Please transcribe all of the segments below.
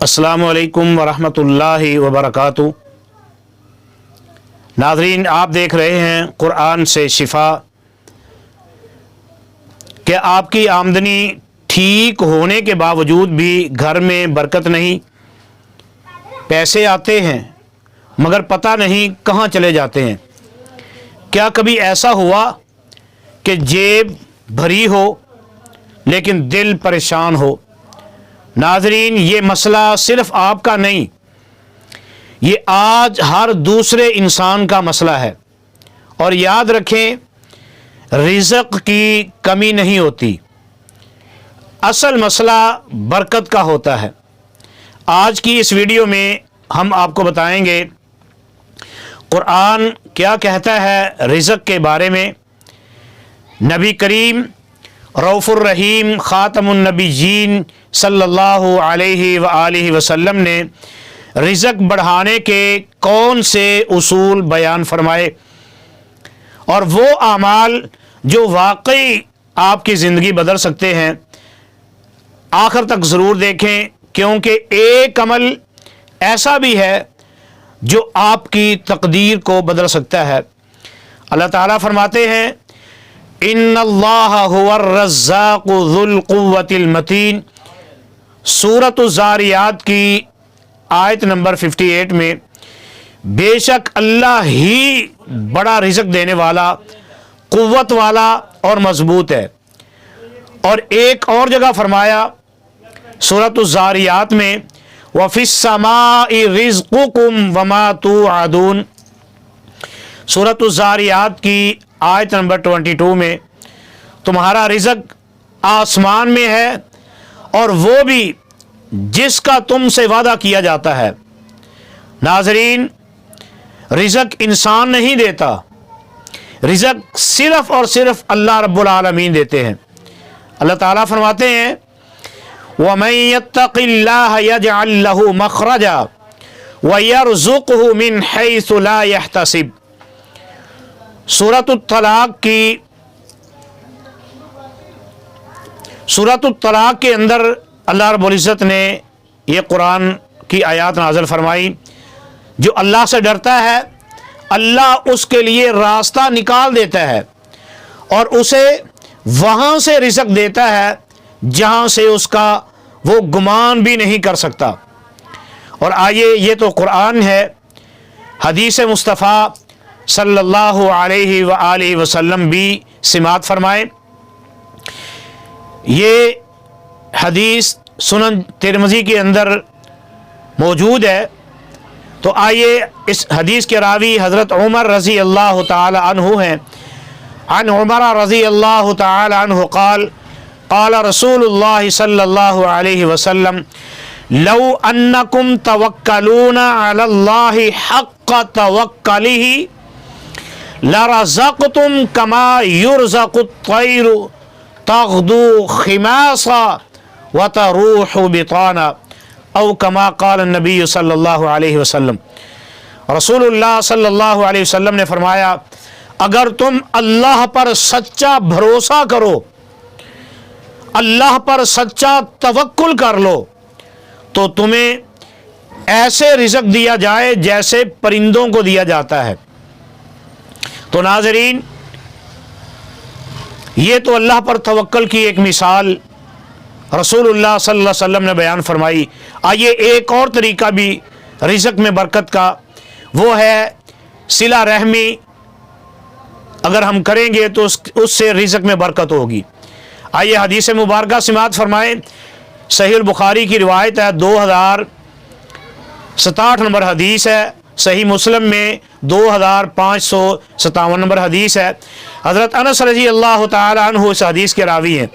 अस्सलामु अलैकुम वरहमतुल्लाहि वबरकातुहू। नाज़रीन, आप देख रहे हैं कुरान से शिफा कि आपकी आमदनी ठीक होने के बावजूद भी घर में बरकत नहीं, पैसे आते हैं मगर पता नहीं कहाँ चले जाते हैं। क्या कभी ऐसा हुआ कि जेब भरी हो लेकिन दिल परेशान हो? नाज़रीन, ये मसला सिर्फ आपका नहीं, ये आज हर दूसरे इंसान का मसला है। और याद रखें, रिज़्क़ की कमी नहीं होती, असल मसला बरकत का होता है। आज की इस वीडियो में हम आपको बताएंगे कुरान क्या कहता है रिज़्क़ के बारे में। नबी करीम रऊफ़ुर रहीम ख़ातमुन नबीय्यीन सल्लल्लाहु अलैहि व आलिहि वसल्लम ने रिज़्क़ बढ़ाने के कौन से उसूल बयान फरमाए और वो आमाल जो वाकई आपकी ज़िंदगी बदल सकते हैं। आखिर तक ज़रूर देखें, क्योंकि एक अमल ऐसा भी है जो आपकी तकदीर को बदल सकता है। अल्लाह ताला फरमाते हैं, इन्नल्लाह हुवर रज़्ज़ाक़ु ज़ुल क़ुव्वतिल मतीन। सूरतुज़ ज़ारियात की आयत नंबर 58 में बेशक अल्लाह ही बड़ा रिज़्क़ देने वाला, क़ुव्वत वाला और मज़बूत है। और एक और जगह फरमाया सूरतुज़ ज़ारियात में, वफ़िस्समाइ रिज़्क़ुकुम वमा तुअदून। सूरतुज़ ज़ारियात की आयत नंबर 22 में तुम्हारा रिज़्क़ आसमान में है और वो भी जिसका तुमसे वादा किया जाता है। नाज़रीन, रिज़्क़ इंसान नहीं देता, रिज़्क़ सिर्फ़ और सिर्फ अल्लाह रब्बुल आलमीन देते हैं। अल्लाह ताला फरमाते हैं, वमन यत्तक़िल्लाह यजअल लहू मख़रजा व यरज़ुक़हु मिन हैसु ला यहतसिब। सूरतुत तलाक़ के अंदर अल्लाह रब्बुल इज़्ज़त ने ये कुरान की आयत नाज़िल फरमाई। जो अल्लाह से डरता है, अल्लाह उसके लिए रास्ता निकाल देता है और उसे वहाँ से रिज़्क़ देता है जहाँ से उसका वो गुमान भी नहीं कर सकता। और आइए, ये तो कुरान है, हदीस मुस्तफ़ा सल्लल्लाहु अलैहि व आलिहि वसल्लम भी सिमात फरमाए। ये हदीस सुनन तिरमिज़ी के अंदर मौजूद है। तो आइए, इस हदीस के रावी हज़रत उमर रज़ी अल्लाह ताला अन्हु हैं। अन उमर रज़ी अल्लाह ताला अन्हु क़ाल क़ाल रसूलुल्लाह सल्लल्लाहु अलैहि वसल्लम लौ अन्नकुम तवक्कलूना अलल्लाहि हक़्क़ तवक्कुलिही लरज़क़तुम कमा युरज़क़ुत तैरु तग़दू खिमासा व तरूहु बिताना औ कमा क़ाल नबी सल्लल्लाहु अलैहि वसल्लम। रसूलुल्लाह सल्लल्लाहु अलैहि वसल्लम ने फरमाया, अगर तुम अल्लाह पर सच्चा भरोसा करो, अल्लाह पर सच्चा तवक्कुल कर लो, तो तुम्हें ऐसे रिज़्क़ दिया जाए जैसे परिंदों को दिया जाता है। तो नाज़रीन, ये तो अल्लाह पर तवक्कुल की एक मिसाल रसूलुल्लाह सल्लल्लाहु अलैहि वसल्लम ने बयान फरमाई। आइए, एक और तरीका भी रिज़्क़ में बरकत का, वो है सिला रहमी। अगर हम करेंगे तो उससे रिज़्क़ में बरकत होगी। आइए, हदीस मुबारक सिमात फरमाएँ। सहीह बुखारी की रिवायत है, 2067 नंबर हदीस है। सही मुस्लिम में 2557 नंबर हदीस है। हज़रत अनस रज़ी अल्लाह ताला अन्हु इस हदीस के रावी हैं।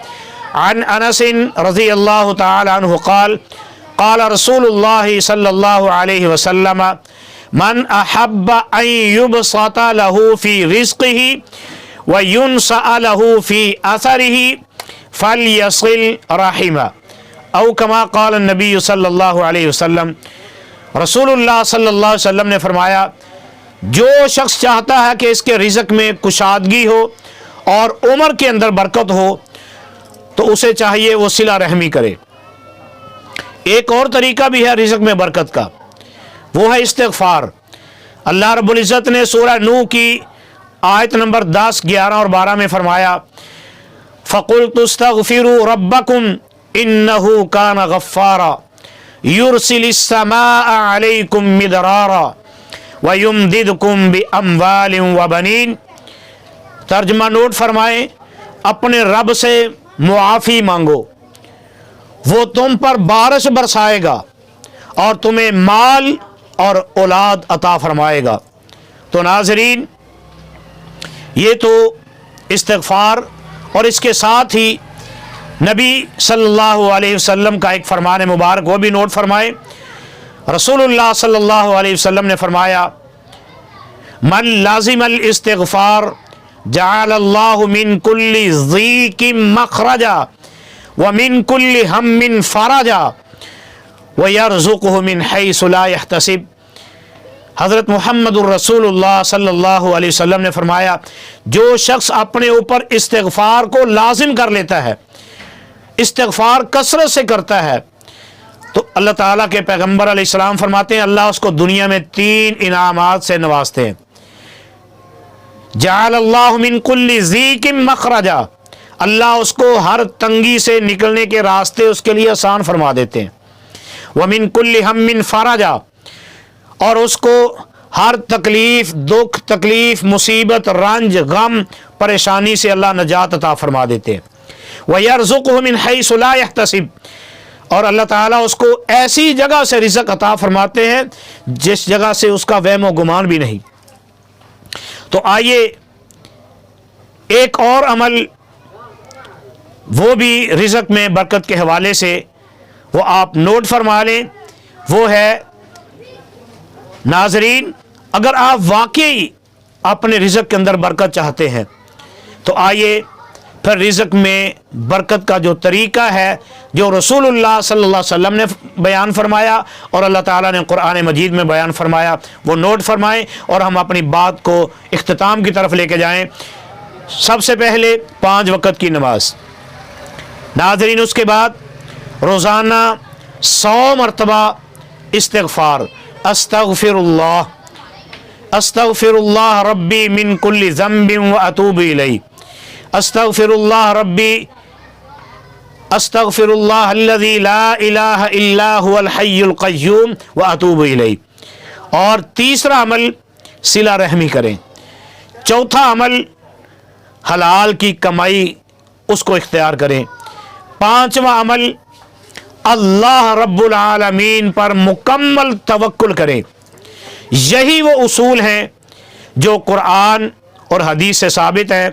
अन अनस रज़ी अल्लाह ताला अन्हु क़ाल क़ाल रसूलुल्लाह सल्लल्लाहु अलैहि वसल्लम मन अहब्ब अन युबसत लहू फ़ी रिज़्क़िही व युनसअ लहू फ़ी असरिही फ़लयसिल रहिमह औ कमा क़ाल नबी सल्लल्लाहु अलैहि वसल्लम। रसूलुल्लाह सल्लल्लाहु अलैहि वसल्लम ने फरमाया, जो शख्स चाहता है कि इसके रिज़्क़ में कुशादगी हो और उम्र के अंदर बरकत हो, तो उसे चाहिए वो सिला रहमी करे। ایک اور طریقہ بھی ہے رزق میں برکت کا، وہ ہے استغفار۔ اللہ رب العزت نے سورہ نوح کی آیت نمبر 10، 11 اور 12 میں فرمایا فَقُلْتُ اسْتَغْفِرُوا رَبَّكُمْ إِنَّهُ كَانَ غَفَّارًا يُرْسِلِ السَّمَاءَ عَلَيْكُمْ مِدْرَارًا وَيُمْدِدْكُمْ بِأَمْوَالٍ وَبَنِينَ۔ ترجمہ نوٹ فرمائیں، اپنے رب سے معافی مانگو، وہ تم پر بارش برسائے گا اور تمہیں مال اور اولاد عطا فرمائے گا۔ تو ناظرین، یہ تو استغفار، اور اس کے ساتھ ہی نبی صلی اللہ علیہ وسلم کا ایک فرمان مبارک وہ بھی نوٹ فرمائے۔ رسول اللہ صلی اللہ علیہ وسلم نے فرمایا من لازم الاستغفار جعل اللہ من کل ضیق مخرجا ومن کل ہم فرجا ویرزقہ من حیث لا یحتسب۔ حضرت محمد الرسول اللہ صلی اللہ علیہ وسلم نے فرمایا جو شخص اپنے اوپر استغفار کو لازم کر لیتا ہے، استغفار کثرت سے کرتا ہے، تو اللہ تعالیٰ کے پیغمبر علیہ السلام فرماتے ہیں اللہ اس کو دنیا میں 3 انعامات سے نوازتے ہیں۔ جعل اللہ من کل ضیق مخرجا، اللہ اس کو ہر تنگی سے نکلنے کے راستے اس کے لیے آسان فرما دیتے ہیں۔ ومن کل ہم فرجا، اور اس کو ہر تکلیف، دکھ، تکلیف، مصیبت، رنج، غم، پریشانی سے اللہ نجات عطا فرما دیتے ہیں۔ وَيَرْزُقُهُ مِنْ حَيْثُ لَا يَحْتَسِبُ، اور اللہ تعالیٰ اس کو ایسی جگہ سے رزق عطا فرماتے ہیں جس جگہ سے اس کا وہم و گمان بھی نہیں۔ تو آئیے ایک اور عمل وہ بھی رزق میں برکت کے حوالے سے وہ آپ نوٹ فرما لیں، وہ ہے ناظرین، اگر آپ واقعی اپنے رزق کے اندر برکت چاہتے ہیں تو آئیے پھر رزق میں برکت کا جو طریقہ ہے جو رسول اللہ صلی اللہ علیہ وسلم نے بیان فرمایا اور اللہ تعالیٰ نے قرآن مجید میں بیان فرمایا وہ نوٹ فرمائیں اور ہم اپنی بات کو اختتام کی طرف لے کے جائیں۔ سب سے پہلے 5 وقت کی نماز، ناظرین، اس کے بعد روزانہ 100 مرتبہ استغفار، استغفر اللہ ربی من کل ذنب واتوب الیہ، استغفر اللہ ربی، استغفر اللہ الذی لا الہ الا هو الحی القیوم واتوب الیہ۔ اور تیسرا عمل صلہ رحمی کریں، چوتھا عمل حلال کی کمائی اس کو اختیار کریں، 5واں عمل اللہ رب العالمین پر مکمل توکل کریں۔ یہی وہ اصول ہیں جو قرآن اور حدیث سے ثابت ہیں۔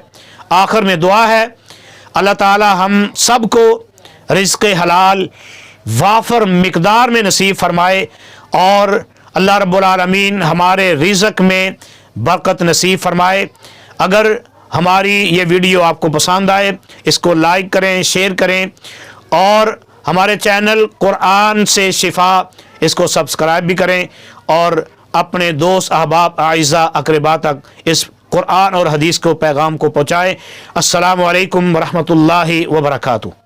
آخر میں دعا ہے اللہ تعالی ہم سب کو رزق حلال وافر مقدار میں نصیب فرمائے اور اللہ رب العالمین ہمارے رزق میں برکت نصیب فرمائے۔ اگر ہماری یہ ویڈیو آپ کو پسند آئے اس کو لائک کریں، شیئر کریں، اور ہمارے چینل قرآن سے شفا اس کو سبسکرائب بھی کریں اور اپنے دوست، احباب، اعزاء، اقرباء تک اس قرآن اور حدیث کو پیغام کو پہنچائیں۔ السلام علیکم ورحمۃ اللہ وبرکاتہ۔